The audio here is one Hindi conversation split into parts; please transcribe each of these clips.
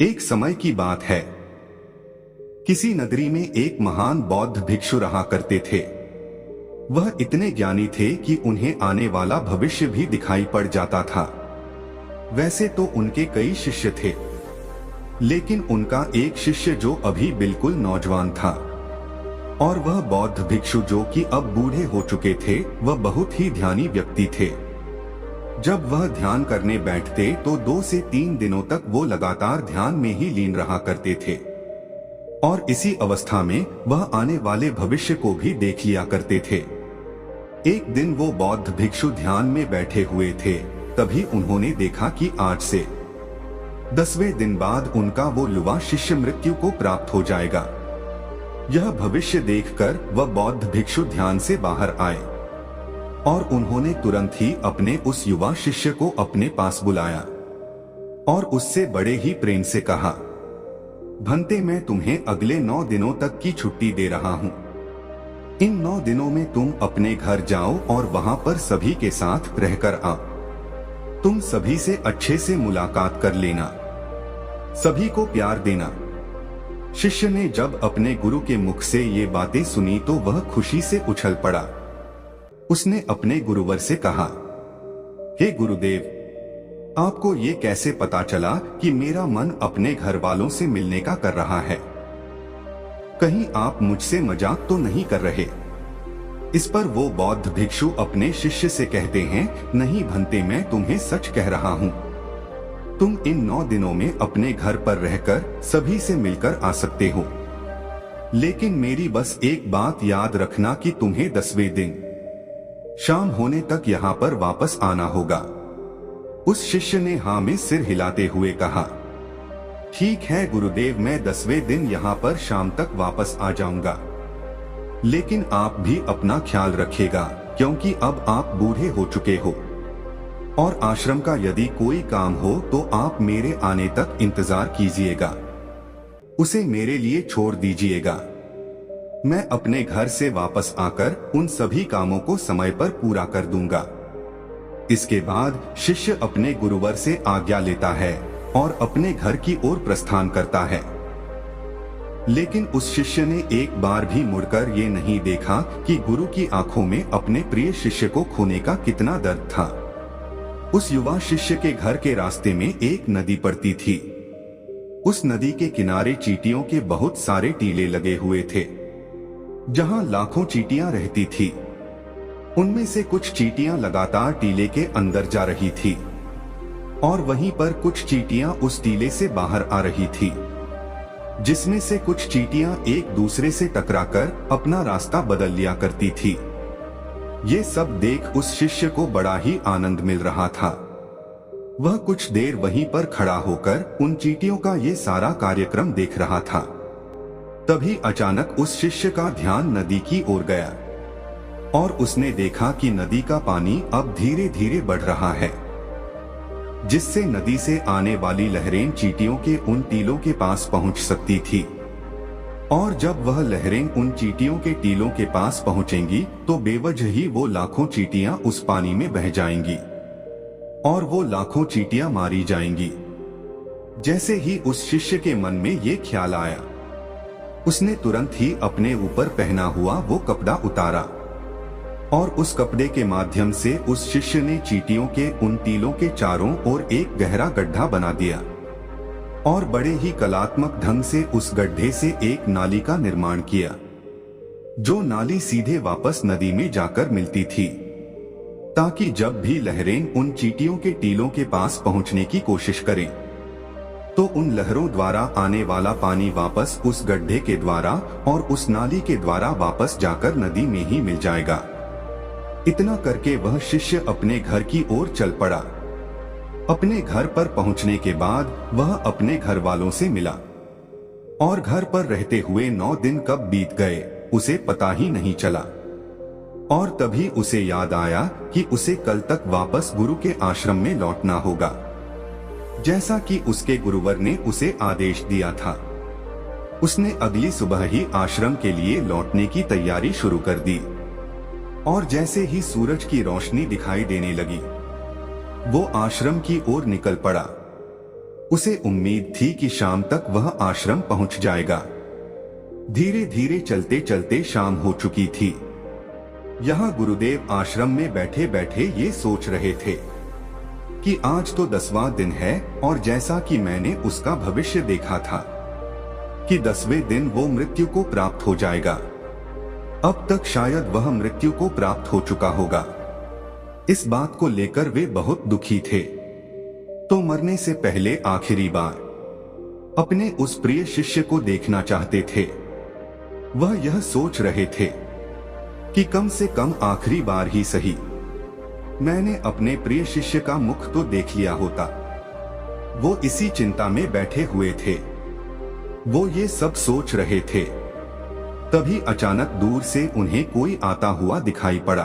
एक समय की बात है। किसी नगरी में एक महान बौद्ध भिक्षु रहा करते थे। वह इतने ज्ञानी थे कि उन्हें आने वाला भविष्य भी दिखाई पड़ जाता था। वैसे तो उनके कई शिष्य थे, लेकिन उनका एक शिष्य जो अभी बिल्कुल नौजवान था, और वह बौद्ध भिक्षु जो कि अब बूढ़े हो चुके थे, वह बहुत ही ध्यानी व्यक्ति थे। जब वह ध्यान करने बैठते तो 2 से 3 दिनों तक वो लगातार ध्यान में ही लीन रहा करते थे, और इसी अवस्था में वह आने वाले भविष्य को भी देख लिया करते थे। एक दिन वो बौद्ध भिक्षु ध्यान में बैठे हुए थे, तभी उन्होंने देखा कि आज से 10वें दिन बाद उनका वो युवा शिष्य मृत्यु को प्राप्त हो जाएगा। यह भविष्य देखकर वह बौद्ध भिक्षु ध्यान से बाहर आए, और उन्होंने तुरंत ही अपने उस युवा शिष्य को अपने पास बुलाया और उससे बड़े ही प्रेम से कहा, भंते, मैं तुम्हें अगले 9 दिनों तक की छुट्टी दे रहा हूँ। इन 9 दिनों में तुम अपने घर जाओ और वहां पर सभी के साथ रहकर आओ। तुम सभी से अच्छे से मुलाकात कर लेना, सभी को प्यार देना। शिष्य ने जब अपने गुरु के मुख से ये बातें सुनी तो वह खुशी से उछल पड़ा। उसने अपने गुरुवर से कहा, हे गुरुदेव, आपको ये कैसे पता चला कि मेरा मन अपने घर वालों से मिलने का कर रहा है? कहीं आप मुझसे मजाक तो नहीं कर रहे? इस पर वो बौद्ध भिक्षु अपने शिष्य से कहते हैं, नहीं भंते, मैं तुम्हें सच कह रहा हूँ। तुम इन 9 दिनों में अपने घर पर रहकर सभी से मिलकर आ सकते हो, लेकिन मेरी बस एक बात याद रखना कि तुम्हें 10वें दिन शाम होने तक यहाँ पर वापस आना होगा। उस शिष्य ने हाँ में सिर हिलाते हुए कहा, ठीक है गुरुदेव, मैं 10वें दिन यहाँ पर शाम तक वापस आ जाऊंगा। लेकिन आप भी अपना ख्याल रखिएगा, क्योंकि अब आप बूढ़े हो चुके हो, और आश्रम का यदि कोई काम हो तो आप मेरे आने तक इंतजार कीजिएगा, उसे मेरे लिए छोड़ दीजिएगा। मैं अपने घर से वापस आकर उन सभी कामों को समय पर पूरा कर दूंगा। इसके बाद शिष्य अपने गुरुवर से आज्ञा लेता है और अपने घर की ओर प्रस्थान करता है। लेकिन उस शिष्य ने एक बार भी मुड़कर ये नहीं देखा कि गुरु की आंखों में अपने प्रिय शिष्य को खोने का कितना दर्द था। उस युवा शिष्य के घर के रास्ते में एक नदी पड़ती थी। उस नदी के किनारे चींटियों के बहुत सारे टीले लगे हुए थे, जहां लाखों चींटियां रहती थी। उनमें से कुछ चींटियां लगातार टीले के अंदर जा रही थी, और वहीं पर कुछ चींटियां उस टीले से बाहर आ रही थी, जिसमें से कुछ चींटियां एक दूसरे से टकराकर अपना रास्ता बदल लिया करती थी। ये सब देख उस शिष्य को बड़ा ही आनंद मिल रहा था। वह कुछ देर वहीं पर खड़ा होकर उन चींटियों का ये सारा कार्यक्रम देख रहा था। तभी अचानक उस शिष्य का ध्यान नदी की ओर गया, और उसने देखा कि नदी का पानी अब धीरे धीरे बढ़ रहा है, जिससे नदी से आने वाली लहरें चींटियों के उन टीलों के पास पहुंच सकती थी। और जब वह लहरें उन चींटियों के टीलों के पास पहुंचेंगी तो बेवजह ही वो लाखों चींटियां उस पानी में बह जाएंगी, और वो लाखों चींटियां मारी जाएंगी। जैसे ही उस शिष्य के मन में ये ख्याल आया, उसने तुरंत ही अपने ऊपर पहना हुआ वो कपड़ा उतारा, और उस कपड़े के माध्यम से उस शिष्य ने चींटियों के उन टीलों के चारों ओर एक गहरा गड्ढा बना दिया, और बड़े ही कलात्मक ढंग से उस गड्ढे से एक नाली का निर्माण किया, जो नाली सीधे वापस नदी में जाकर मिलती थी, ताकि जब भी लहरें उन चींटियों के टीलों के पास पहुंचने की कोशिश करें तो उन लहरों द्वारा आने वाला पानी वापस उस गड्ढे के द्वारा और उस नाली के द्वारा वापस जाकर नदी में ही मिल जाएगा। इतना करके वह शिष्य अपने घर की ओर चल पड़ा। अपने घर पर पहुंचने के बाद वह अपने घर वालों से मिला, और घर पर रहते हुए 9 दिन कब बीत गए उसे पता ही नहीं चला। और तभी उसे याद आया कि उसे कल तक वापस गुरु के आश्रम में लौटना होगा, जैसा कि उसके गुरुवर ने उसे आदेश दिया था। उसने अगली सुबह ही आश्रम के लिए लौटने की तैयारी शुरू कर दी, और जैसे ही सूरज की रोशनी दिखाई देने लगी, वो आश्रम की ओर निकल पड़ा। उसे उम्मीद थी कि शाम तक वह आश्रम पहुंच जाएगा। धीरे धीरे चलते चलते शाम हो चुकी थी। यहाँ गुरुदेव आश्रम में बैठे बैठे ये सोच रहे थे कि आज तो 10वां दिन है और जैसा कि मैंने उसका भविष्य देखा था कि 10वें दिन वो मृत्यु को प्राप्त हो जाएगा, अब तक शायद वह मृत्यु को प्राप्त हो चुका होगा। इस बात को लेकर वे बहुत दुखी थे। तो मरने से पहले आखिरी बार अपने उस प्रिय शिष्य को देखना चाहते थे। वह यह सोच रहे थे कि कम से कम आखिरी बार ही सही मैंने अपने प्रिय शिष्य का मुख तो देख लिया होता। वो इसी चिंता में बैठे हुए थे। वो ये सब सोच रहे थे, तभी अचानक दूर से उन्हें कोई आता हुआ दिखाई पड़ा।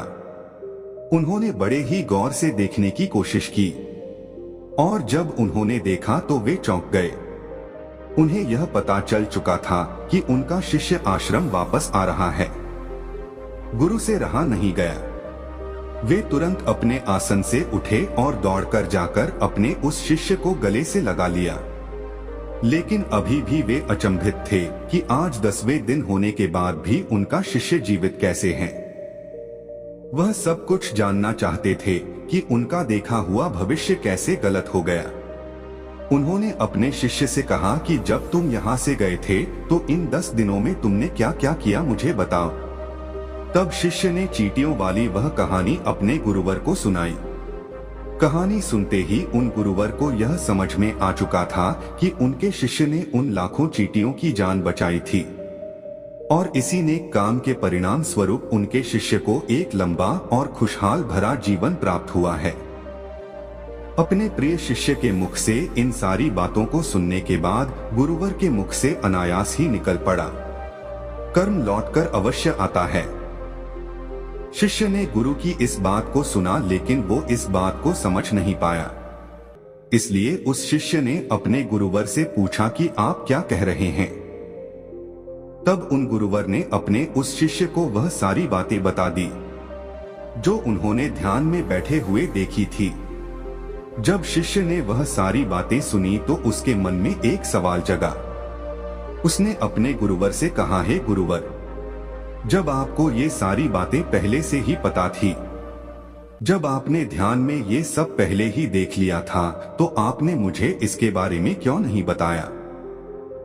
उन्होंने बड़े ही गौर से देखने की कोशिश की और जब उन्होंने देखा तो वे चौंक गए। उन्हें यह पता चल चुका था कि उनका शिष्य आश्रम वापस आ रहा है। गुरु से रहा नहीं गया। वे तुरंत अपने आसन से उठे और दौड़कर जाकर अपने उस शिष्य को गले से लगा लिया। लेकिन अभी भी वे अचंभित थे कि आज 10वें दिन होने के बाद भी उनका शिष्य जीवित कैसे है। वह सब कुछ जानना चाहते थे कि उनका देखा हुआ भविष्य कैसे गलत हो गया। उन्होंने अपने शिष्य से कहा कि जब तुम यहाँ से गए थे तो इन 10 दिनों में तुमने क्या क्या किया मुझे बताओ। तब शिष्य ने चींटियों वाली वह कहानी अपने गुरुवर को सुनाई। कहानी सुनते ही उन गुरुवर को यह समझ में आ चुका था कि उनके शिष्य ने उन लाखों चींटियों की जान बचाई थी और इसी नेक काम के परिणाम स्वरूप उनके शिष्य को एक लंबा और खुशहाल भरा जीवन प्राप्त हुआ है। अपने प्रिय शिष्य के मुख से इन सारी बातों को सुनने के बाद गुरुवर के मुख से अनायास ही निकल पड़ा, कर्म लौटकर अवश्य आता है। शिष्य ने गुरु की इस बात को सुना लेकिन वो इस बात को समझ नहीं पाया। इसलिए उस शिष्य ने अपने गुरुवर से पूछा कि आप क्या कह रहे हैं। तब उन गुरुवर ने अपने उस शिष्य को वह सारी बातें बता दी जो उन्होंने ध्यान में बैठे हुए देखी थी। जब शिष्य ने वह सारी बातें सुनी तो उसके मन में एक सवाल जगा। उसने अपने गुरुवर से कहा, हे गुरुवर, जब आपको ये सारी बातें पहले से ही पता थी, जब आपने ध्यान में ये सब पहले ही देख लिया था, तो आपने मुझे इसके बारे में क्यों नहीं बताया।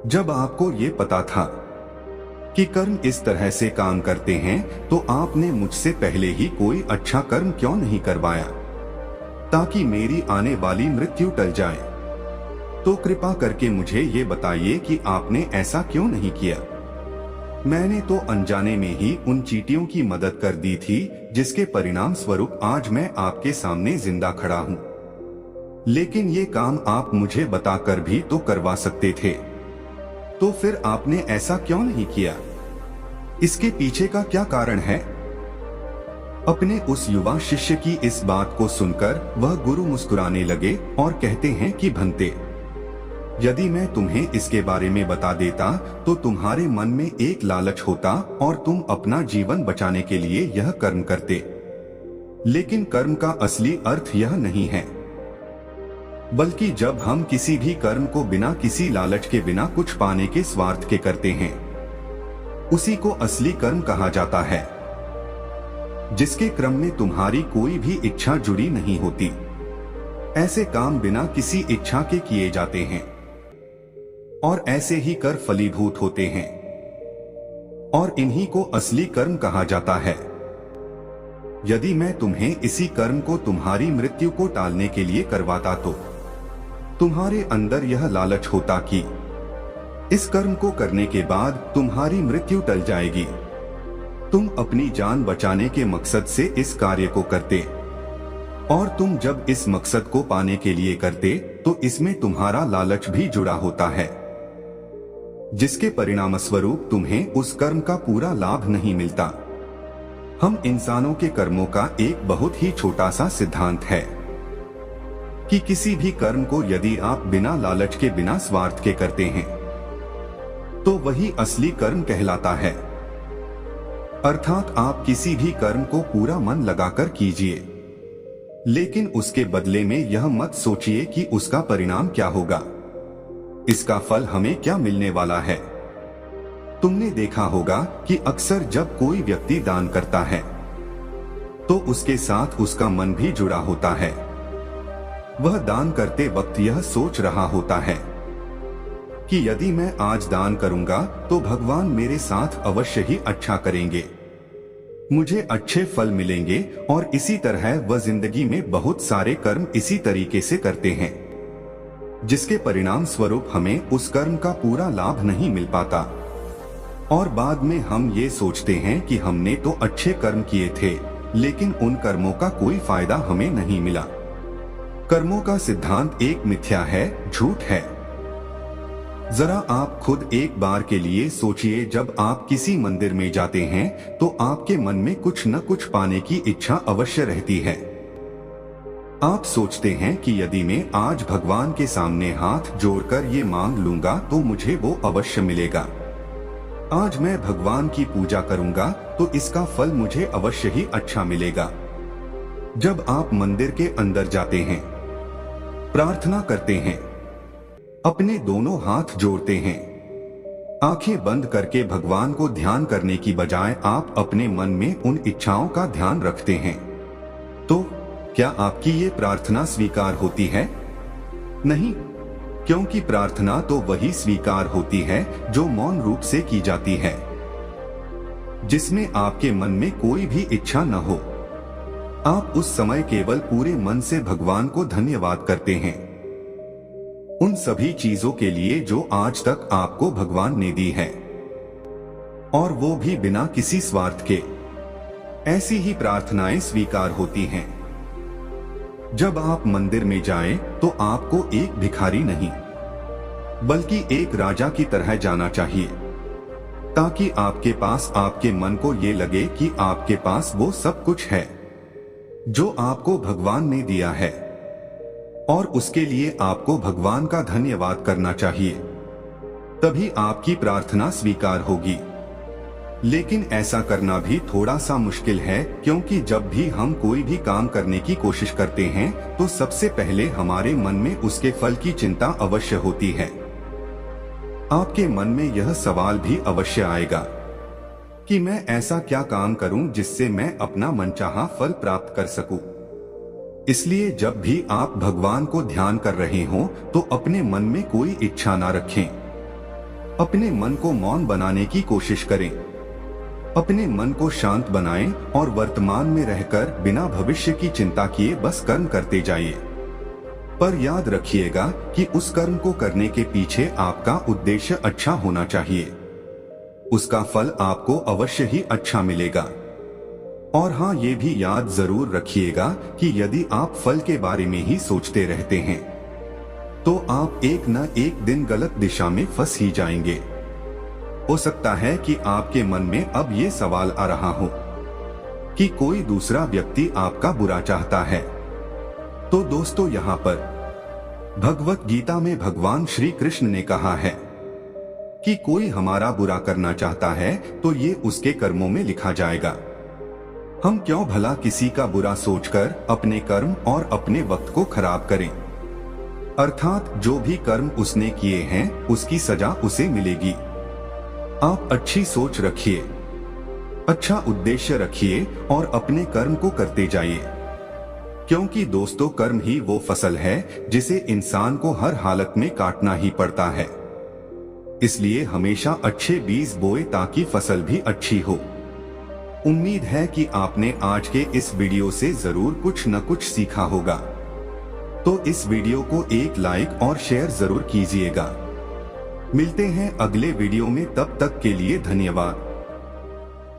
जब आपको ये पता था कि कर्म इस तरह से काम करते हैं, तो आपने मुझसे पहले ही कोई अच्छा कर्म क्यों नहीं करवाया ताकि मेरी आने वाली मृत्यु टल जाए। तो कृपा करके मुझे ये बताइए कि आपने ऐसा क्यों नहीं किया। मैंने तो अनजाने में ही उन चींटियों की मदद कर दी थी, जिसके परिणाम स्वरूप आज मैं आपके सामने जिंदा खड़ा हूँ। लेकिन ये काम आप मुझे बताकर भी तो करवा सकते थे, तो फिर आपने ऐसा क्यों नहीं किया। इसके पीछे का क्या कारण है। अपने उस युवा शिष्य की इस बात को सुनकर वह गुरु मुस्कुराने लगे और कहते हैं कि भंते, यदि मैं तुम्हें इसके बारे में बता देता तो तुम्हारे मन में एक लालच होता और तुम अपना जीवन बचाने के लिए यह कर्म करते। लेकिन कर्म का असली अर्थ यह नहीं है, बल्कि जब हम किसी भी कर्म को बिना किसी लालच के, बिना कुछ पाने के स्वार्थ के करते हैं, उसी को असली कर्म कहा जाता है, जिसके क्रम में तुम्हारी कोई भी इच्छा जुड़ी नहीं होती। ऐसे काम बिना किसी इच्छा के किए जाते हैं और ऐसे ही कर फलीभूत होते हैं और इन्हीं को असली कर्म कहा जाता है। यदि मैं तुम्हें इसी कर्म को तुम्हारी मृत्यु को टालने के लिए करवाता तो तुम्हारे अंदर यह लालच होता कि इस कर्म को करने के बाद तुम्हारी मृत्यु टल जाएगी। तुम अपनी जान बचाने के मकसद से इस कार्य को करते और तुम जब इस मकसद को पाने के लिए करते तो इसमें तुम्हारा लालच भी जुड़ा होता है, जिसके परिणाम स्वरूप तुम्हें उस कर्म का पूरा लाभ नहीं मिलता। हम इंसानों के कर्मों का एक बहुत ही छोटा सा सिद्धांत है कि किसी भी कर्म को यदि आप बिना लालच के, बिना स्वार्थ के करते हैं तो वही असली कर्म कहलाता है। अर्थात आप किसी भी कर्म को पूरा मन लगाकर कीजिए, लेकिन उसके बदले में यह मत सोचिए कि उसका परिणाम क्या होगा। इसका फल हमें क्या मिलने वाला है। तुमने देखा होगा कि अक्सर जब कोई व्यक्ति दान करता है तो उसके साथ उसका मन भी जुड़ा होता है। वह दान करते वक्त यह सोच रहा होता है कि यदि मैं आज दान करूंगा तो भगवान मेरे साथ अवश्य ही अच्छा करेंगे, मुझे अच्छे फल मिलेंगे। और इसी तरह वह जिंदगी में बहुत सारे कर्म इसी तरीके से करते हैं, जिसके परिणाम स्वरूप हमें उस कर्म का पूरा लाभ नहीं मिल पाता और बाद में हम ये सोचते हैं कि हमने तो अच्छे कर्म किए थे, लेकिन उन कर्मों का कोई फायदा हमें नहीं मिला। कर्मों का सिद्धांत एक मिथ्या है, झूठ है। जरा आप खुद एक बार के लिए सोचिए, जब आप किसी मंदिर में जाते हैं तो आपके मन में कुछ न कुछ पाने की इच्छा अवश्य रहती है। आप सोचते हैं कि यदि मैं आज भगवान के सामने हाथ जोड़कर ये मांग लूंगा तो मुझे वो अवश्य मिलेगा। आज मैं भगवान की पूजा करूंगा तो इसका फल मुझे अवश्य ही अच्छा मिलेगा। जब आप मंदिर के अंदर जाते हैं, प्रार्थना करते हैं, अपने दोनों हाथ जोड़ते हैं, आंखें बंद करके भगवान को ध्यान करने की बजाय आप अपने मन में उन इच्छाओं का ध्यान रखते हैं, तो क्या आपकी ये प्रार्थना स्वीकार होती है? नहीं, क्योंकि प्रार्थना तो वही स्वीकार होती है जो मौन रूप से की जाती है, जिसमें आपके मन में कोई भी इच्छा न हो। आप उस समय केवल पूरे मन से भगवान को धन्यवाद करते हैं उन सभी चीजों के लिए जो आज तक आपको भगवान ने दी है, और वो भी बिना किसी स्वार्थ के। ऐसी ही प्रार्थनाएं स्वीकार होती हैं। जब आप मंदिर में जाएं तो आपको एक भिखारी नहीं बल्कि एक राजा की तरह जाना चाहिए, ताकि आपके पास आपके मन को ये लगे कि आपके पास वो सब कुछ है जो आपको भगवान ने दिया है, और उसके लिए आपको भगवान का धन्यवाद करना चाहिए। तभी आपकी प्रार्थना स्वीकार होगी। लेकिन ऐसा करना भी थोड़ा सा मुश्किल है, क्योंकि जब भी हम कोई भी काम करने की कोशिश करते हैं तो सबसे पहले हमारे मन में उसके फल की चिंता अवश्य होती है। आपके मन में यह सवाल भी अवश्य आएगा कि मैं ऐसा क्या काम करूं जिससे मैं अपना मनचाहा फल प्राप्त कर सकूं। इसलिए जब भी आप भगवान को ध्यान कर रहे हों तो अपने मन में कोई इच्छा ना रखें। अपने मन को मौन बनाने की कोशिश करें। अपने मन को शांत बनाएं और वर्तमान में रहकर बिना भविष्य की चिंता किए बस कर्म करते जाइए। पर याद रखिएगा कि उस कर्म को करने के पीछे आपका उद्देश्य अच्छा होना चाहिए। उसका फल आपको अवश्य ही अच्छा मिलेगा। और हाँ, ये भी याद जरूर रखिएगा कि यदि आप फल के बारे में ही सोचते रहते हैं तो आप एक न एक दिन गलत दिशा में फंस ही जाएंगे। हो सकता है कि आपके मन में अब ये सवाल आ रहा हो कि कोई दूसरा व्यक्ति आपका बुरा चाहता है। तो दोस्तों, यहाँ पर भगवत गीता में भगवान श्री कृष्ण ने कहा है कि कोई हमारा बुरा करना चाहता है तो ये उसके कर्मों में लिखा जाएगा। हम क्यों भला किसी का बुरा सोचकर अपने कर्म और अपने वक्त को खराब करें। अर्थात जो भी कर्म उसने किए हैं उसकी सजा उसे मिलेगी। आप अच्छी सोच रखिए, अच्छा उद्देश्य रखिए और अपने कर्म को करते जाइए, क्योंकि दोस्तों कर्म ही वो फसल है जिसे इंसान को हर हालत में काटना ही पड़ता है। इसलिए हमेशा अच्छे बीज बोए ताकि फसल भी अच्छी हो। उम्मीद है कि आपने आज के इस वीडियो से जरूर कुछ न कुछ सीखा होगा। तो इस वीडियो को एक लाइक और शेयर जरूर कीजिएगा। मिलते हैं अगले वीडियो में, तब तक के लिए धन्यवाद।